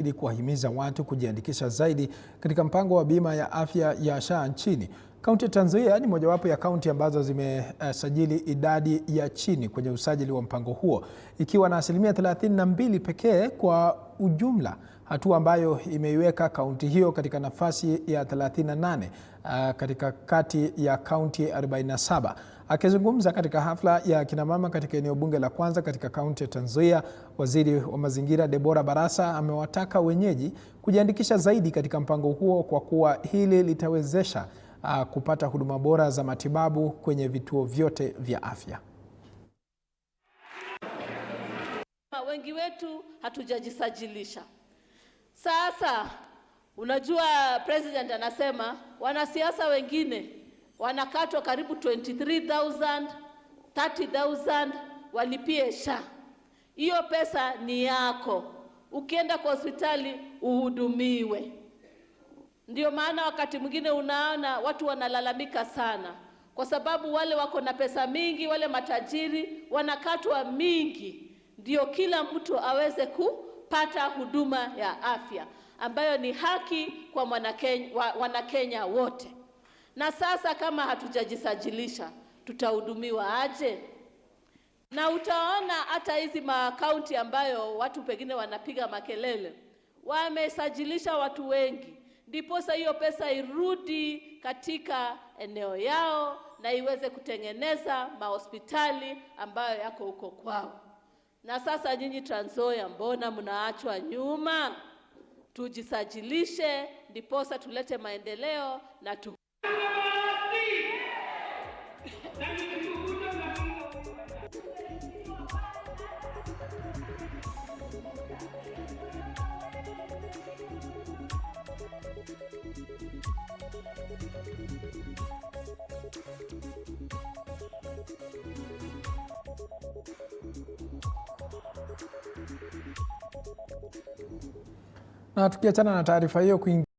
ili kuwahimiza watu kujiandikisha zaidi katika mpango wa bima ya afya ya SHA nchini. Kaunti ya Trans Nzoia ni mojawapo ya kaunti ambazo zimesajili idadi ya chini kwenye usajili wa mpango huo, ikiwa na asilimia 32 pekee kwa ujumla, hatua ambayo imeiweka kaunti hiyo katika nafasi ya 38 katika kati ya kaunti 47. Akizungumza katika hafla ya kinamama katika eneo bunge la kwanza katika kaunti ya Trans Nzoia, waziri wa mazingira Deborah Barasa amewataka wenyeji kujiandikisha zaidi katika mpango huo kwa kuwa hili litawezesha kupata huduma bora za matibabu kwenye vituo vyote vya afya. Wengi wetu hatujajisajilisha. Sasa unajua president anasema wanasiasa wengine wanakatwa karibu 23,000, 30,000 walipie SHA. Hiyo pesa ni yako. Ukienda kwa hospitali uhudumiwe. Ndio maana wakati mwingine unaona watu wanalalamika sana, kwa sababu wale wako na pesa mingi, wale matajiri wanakatwa mingi, ndio kila mtu aweze kupata huduma ya afya ambayo ni haki kwa Wanakenya wote. Na sasa kama hatujajisajilisha, tutahudumiwa aje? Na utaona hata hizi makaunti ambayo watu pengine wanapiga makelele, wamesajilisha watu wengi, ndiposa hiyo pesa irudi katika eneo yao na iweze kutengeneza mahospitali ambayo yako huko kwao. Na sasa nyinyi Trans Nzoia, mbona mnaachwa nyuma? Tujisajilishe ndiposa tulete maendeleo na Na tukiachana na taarifa hiyo